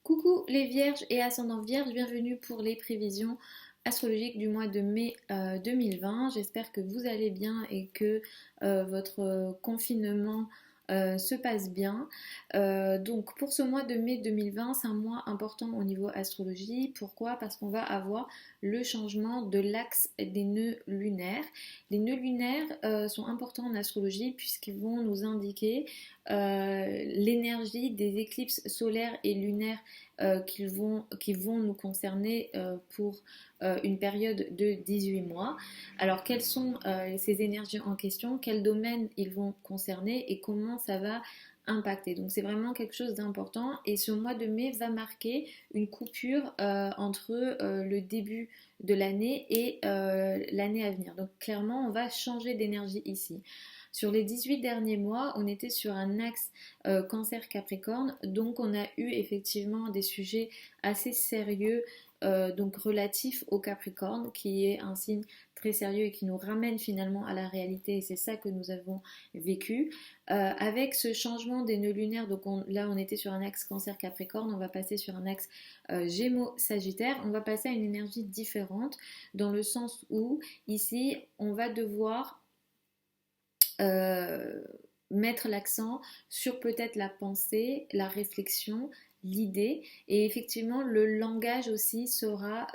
Coucou les vierges et ascendants vierges, bienvenue pour les prévisions astrologiques du mois de mai 2020. J'espère que vous allez bien et que votre confinement se passe bien. Donc pour ce mois de mai 2020, c'est un mois important au niveau astrologie. Pourquoi? Parce qu'on va avoir le changement de l'axe des nœuds lunaires. Les nœuds lunaires sont importants en astrologie puisqu'ils vont nous indiquer l'énergie des éclipses solaires et lunaires qui vont nous concerner pour une période de 18 mois. Alors, quelles sont ces énergies en question? Quels domaines ils vont concerner et comment ça va impacter? Donc, c'est vraiment quelque chose d'important et ce mois de mai va marquer une coupure entre le début de l'année et l'année à venir. Donc, clairement, on va changer d'énergie ici. Sur les 18 derniers mois, on était sur un axe Cancer-Capricorne, donc on a eu effectivement des sujets assez sérieux, donc relatifs au Capricorne, qui est un signe très sérieux et qui nous ramène finalement à la réalité, et c'est ça que nous avons vécu. Avec ce changement des nœuds lunaires, donc là on était sur un axe Cancer-Capricorne, on va passer sur un axe Gémeaux-Sagittaire, on va passer à une énergie différente, dans le sens où ici on va devoir euh, mettre l'accent sur peut-être la pensée, la réflexion, l'idée, et effectivement le langage aussi sera,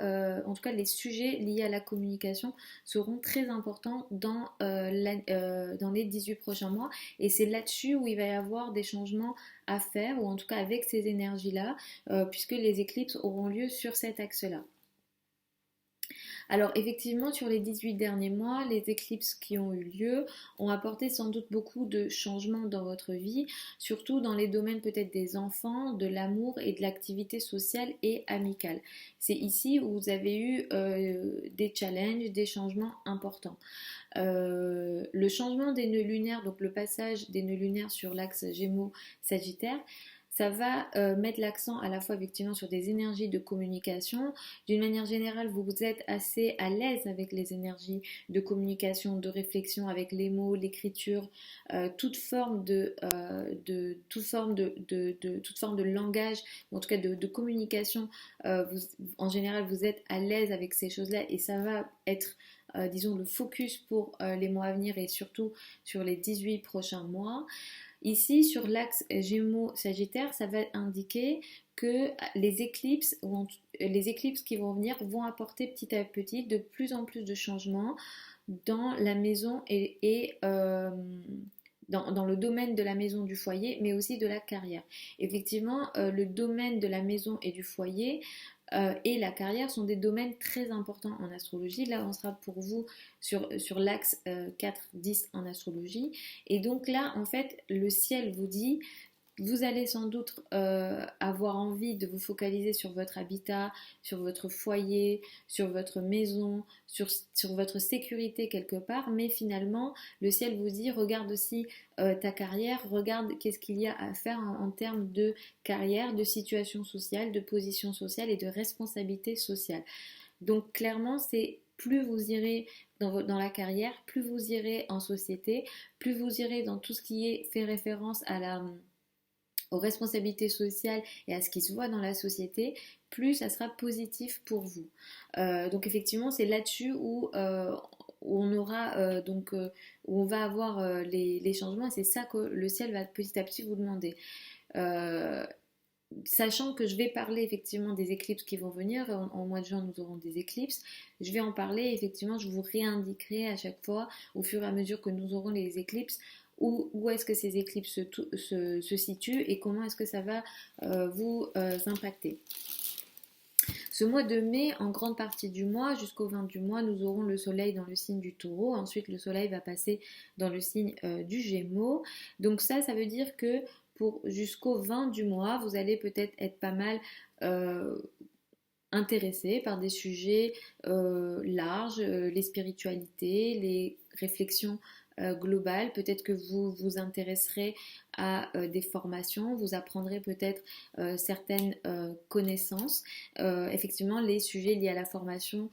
en tout cas les sujets liés à la communication seront très importants dans les 18 prochains mois, et c'est là-dessus où il va y avoir des changements à faire, ou en tout cas avec ces énergies-là, puisque les éclipses auront lieu sur cet axe-là. Alors effectivement, sur les 18 derniers mois, les éclipses qui ont eu lieu ont apporté sans doute beaucoup de changements dans votre vie, surtout dans les domaines peut-être des enfants, de l'amour et de l'activité sociale et amicale. C'est ici où vous avez eu des challenges, des changements importants. Le changement des nœuds lunaires, donc le passage des nœuds lunaires sur l'axe Gémeaux-Sagittaire, ça va mettre l'accent à la fois effectivement sur des énergies de communication. D'une manière générale, vous êtes assez à l'aise avec les énergies de communication, de réflexion, avec les mots, l'écriture, toute forme de langage, en tout cas de communication. En général, vous êtes à l'aise avec ces choses-là et ça va être disons le focus pour les mois à venir et surtout sur les 18 prochains mois. Ici, sur l'axe Gémeaux-Sagittaire, ça va indiquer que les éclipses, les éclipses qui vont venir vont apporter petit à petit de plus en plus de changements dans la maison dans le domaine de la maison, du foyer, mais aussi de la carrière. Effectivement, le domaine de la maison et du foyer et la carrière sont des domaines très importants en astrologie. Là, on sera pour vous sur l'axe 4-10 en astrologie. Et donc là, en fait, le ciel vous dit, vous allez sans doute avoir envie de vous focaliser sur votre habitat, sur votre foyer, sur votre maison, sur votre sécurité quelque part, mais finalement, le ciel vous dit, regarde aussi ta carrière, regarde qu'est-ce qu'il y a à faire en termes de carrière, de situation sociale, de position sociale et de responsabilité sociale. Donc clairement, c'est plus vous irez dans la carrière, plus vous irez en société, plus vous irez dans tout ce qui est fait référence aux responsabilités sociales et à ce qui se voit dans la société, plus ça sera positif pour vous. Donc effectivement, c'est là-dessus où on aura où on va avoir les changements, et c'est ça que le ciel va petit à petit vous demander. Euh, Sachant que je vais parler effectivement des éclipses qui vont venir, en mois de juin nous aurons des éclipses, je vais en parler, effectivement je vous réindiquerai à chaque fois au fur et à mesure que nous aurons les éclipses où est-ce que ces éclipses se situent et comment est-ce que ça va vous impacter. Ce mois de mai, en grande partie du mois, jusqu'au 20 du mois, nous aurons le soleil dans le signe du taureau. Ensuite, le soleil va passer dans le signe du gémeaux. Donc ça veut dire que jusqu'au 20 du mois, vous allez peut-être être pas mal euh, intéressé par des sujets larges, les spiritualités, les réflexions globales. Peut-être que vous vous intéresserez à des formations, vous apprendrez peut-être certaines connaissances. Effectivement, les sujets liés à la formation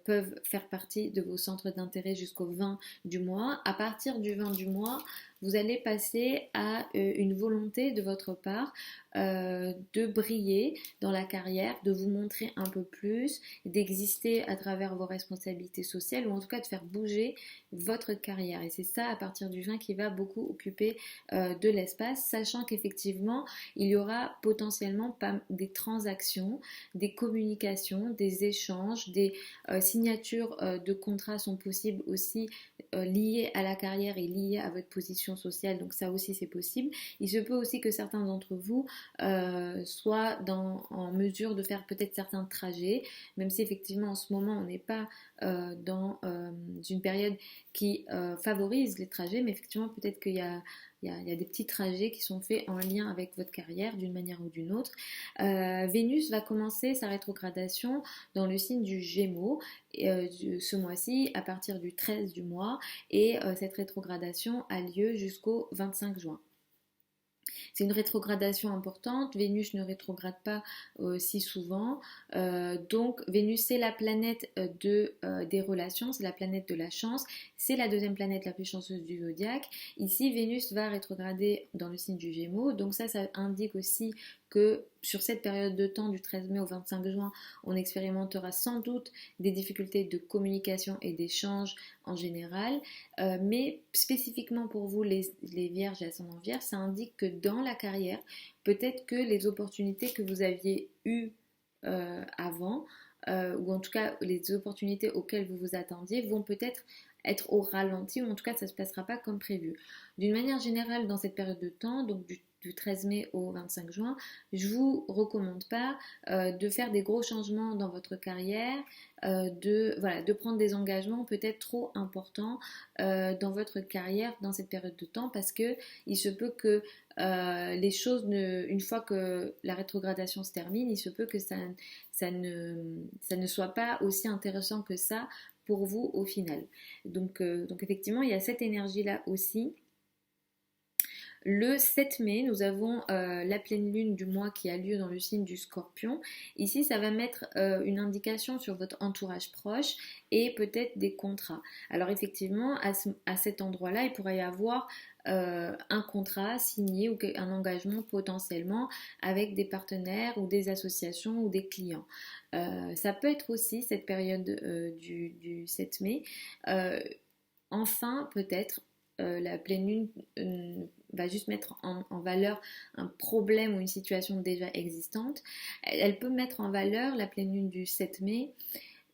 peuvent faire partie de vos centres d'intérêt jusqu'au 20 du mois. À partir du 20 du mois, vous allez passer à une volonté de votre part de briller dans la carrière, de vous montrer un peu plus, d'exister à travers vos responsabilités sociales ou en tout cas de faire bouger votre carrière. Et c'est ça à partir du 20 qui va beaucoup occuper de l'espace, sachant qu'effectivement il y aura potentiellement pas des transactions, des communications, des échanges, des signatures de contrats sont possibles aussi liées à la carrière et liées à votre position sociale, donc ça aussi c'est possible. Il se peut aussi que certains d'entre vous soient en mesure de faire peut-être certains trajets, même si effectivement en ce moment on n'est pas dans une période qui favorise les trajets, mais effectivement peut-être qu'il y a des petits trajets qui sont faits en lien avec votre carrière d'une manière ou d'une autre. Vénus va commencer sa rétrogradation dans le signe du Gémeaux ce mois-ci à partir du 13 du mois et cette rétrogradation a lieu jusqu'au 25 juin. C'est une rétrogradation importante. Vénus ne rétrograde pas si souvent. Donc Vénus c'est la planète des relations, c'est la planète de la chance, c'est la deuxième planète la plus chanceuse du zodiaque. Ici Vénus va rétrograder dans le signe du Gémeaux, donc ça indique aussi que sur cette période de temps du 13 mai au 25 juin, on expérimentera sans doute des difficultés de communication et d'échange en général, mais spécifiquement pour vous les vierges et ascendants vierges, ça indique que dans la carrière, peut-être que les opportunités que vous aviez eues avant, ou en tout cas les opportunités auxquelles vous vous attendiez, vont peut-être être au ralenti, ou en tout cas ça ne se passera pas comme prévu. D'une manière générale, dans cette période de temps, donc du 13 mai au 25 juin, je ne vous recommande pas de faire des gros changements dans votre carrière, de prendre des engagements peut-être trop importants dans votre carrière dans cette période de temps, parce que il se peut que les choses, une fois que la rétrogradation se termine, il se peut que ça ne soit pas aussi intéressant que ça pour vous au final. Donc effectivement, il y a cette énergie-là aussi. Le 7 mai, nous avons la pleine lune du mois qui a lieu dans le signe du Scorpion. Ici, ça va mettre une indication sur votre entourage proche et peut-être des contrats. Alors effectivement, à cet endroit-là, il pourrait y avoir un contrat signé ou un engagement potentiellement avec des partenaires ou des associations ou des clients. Ça peut être aussi cette période du 7 mai. Enfin, peut-être la pleine lune va juste mettre en valeur un problème ou une situation déjà existante. Elle peut mettre en valeur, la pleine lune du 7 mai,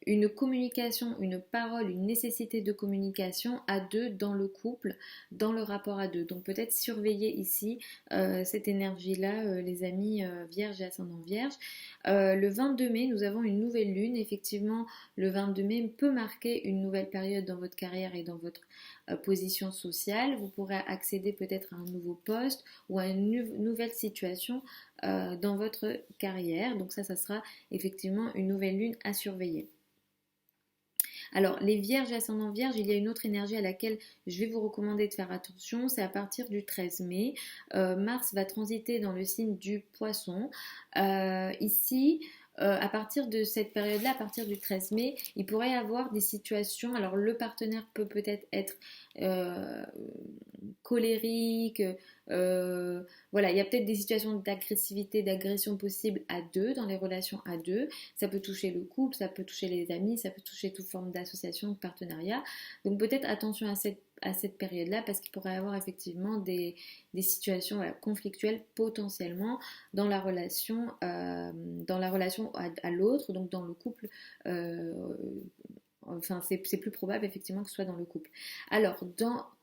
une communication, une parole, une nécessité de communication à deux dans le couple, dans le rapport à deux. Donc peut-être surveiller ici cette énergie-là, les amis vierges et ascendants vierges. Le 22 mai, nous avons une nouvelle lune. Effectivement, le 22 mai peut marquer une nouvelle période dans votre carrière et dans votre position sociale. Vous pourrez accéder peut-être à un nouveau poste ou à une nouvelle situation dans votre carrière. Donc ça sera effectivement une nouvelle lune à surveiller. Alors, les vierges et ascendants vierges, il y a une autre énergie à laquelle je vais vous recommander de faire attention, c'est à partir du 13 mai. Mars va transiter dans le signe du poisson. Ici, à partir de cette période-là, à partir du 13 mai, il pourrait y avoir des situations, alors le partenaire peut peut-être être colérique, voilà, il y a peut-être des situations d'agressivité, d'agression possibles à deux, dans les relations à deux. Ça peut toucher le couple, ça peut toucher les amis, ça peut toucher toute forme d'association, de partenariat. Donc peut-être attention à cette période-là, parce qu'il pourrait y avoir effectivement des situations conflictuelles potentiellement dans la relation à l'autre, donc dans le couple. Enfin, c'est plus probable effectivement que ce soit dans le couple. Alors,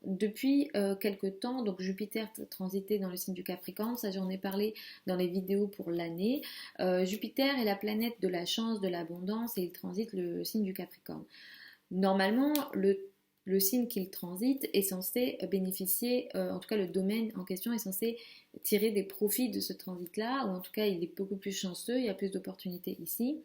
depuis quelques temps, donc Jupiter transitait dans le signe du Capricorne, ça j'en ai parlé dans les vidéos pour l'année. Jupiter est la planète de la chance, de l'abondance, et il transite le signe du Capricorne. Normalement, le signe qu'il transite est censé bénéficier, en tout cas le domaine en question est censé tirer des profits de ce transit-là, ou en tout cas il est beaucoup plus chanceux, il y a plus d'opportunités ici.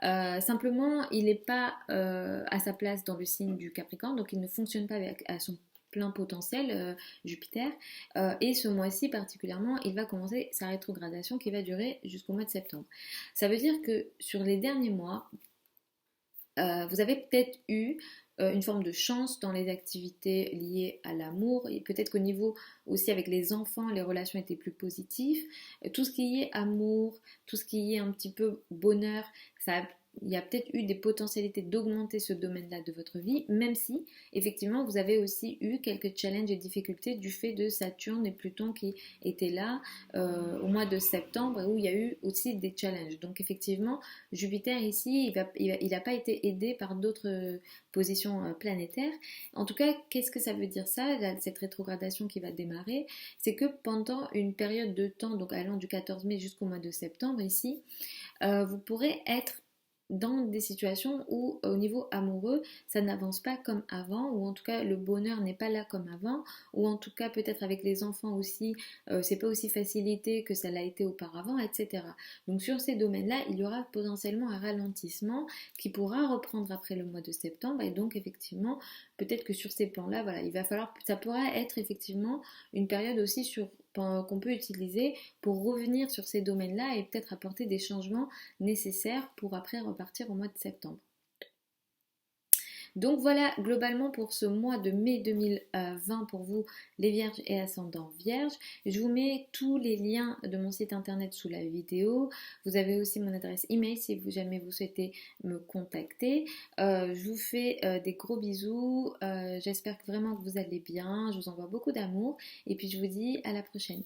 Simplement, il n'est pas à sa place dans le signe du Capricorne, donc il ne fonctionne pas à son plein potentiel, Jupiter. Et ce mois-ci particulièrement, il va commencer sa rétrogradation qui va durer jusqu'au mois de septembre. Ça veut dire que sur les derniers mois, Vous avez peut-être eu une forme de chance dans les activités liées à l'amour et peut-être qu'au niveau aussi avec les enfants, les relations étaient plus positives. Tout ce qui est amour, tout ce qui est un petit peu bonheur, il y a peut-être eu des potentialités d'augmenter ce domaine-là de votre vie, même si effectivement vous avez aussi eu quelques challenges et difficultés du fait de Saturne et Pluton qui étaient là au mois de septembre et où il y a eu aussi des challenges. Donc effectivement, Jupiter ici, il n'a pas été aidé par d'autres positions planétaires. En tout cas, qu'est-ce que ça veut dire ça, cette rétrogradation qui va démarrer? C'est que pendant une période de temps, donc allant du 14 mai jusqu'au mois de septembre ici, vous pourrez être dans des situations où au niveau amoureux ça n'avance pas comme avant, ou en tout cas le bonheur n'est pas là comme avant, ou en tout cas peut-être avec les enfants aussi c'est pas aussi facilité que ça l'a été auparavant, etc. Donc sur ces domaines-là il y aura potentiellement un ralentissement qui pourra reprendre après le mois de septembre, et donc effectivement peut-être que sur ces plans-là, voilà, il va falloir, ça pourra être effectivement une période aussi qu'on peut utiliser pour revenir sur ces domaines-là et peut-être apporter des changements nécessaires pour après repartir au mois de septembre. Donc voilà globalement pour ce mois de mai 2020 pour vous les vierges et ascendants vierges. Je vous mets tous les liens de mon site internet sous la vidéo. Vous avez aussi mon adresse email si jamais vous souhaitez me contacter. Je vous fais des gros bisous. J'espère vraiment que vous allez bien. Je vous envoie beaucoup d'amour et puis je vous dis à la prochaine.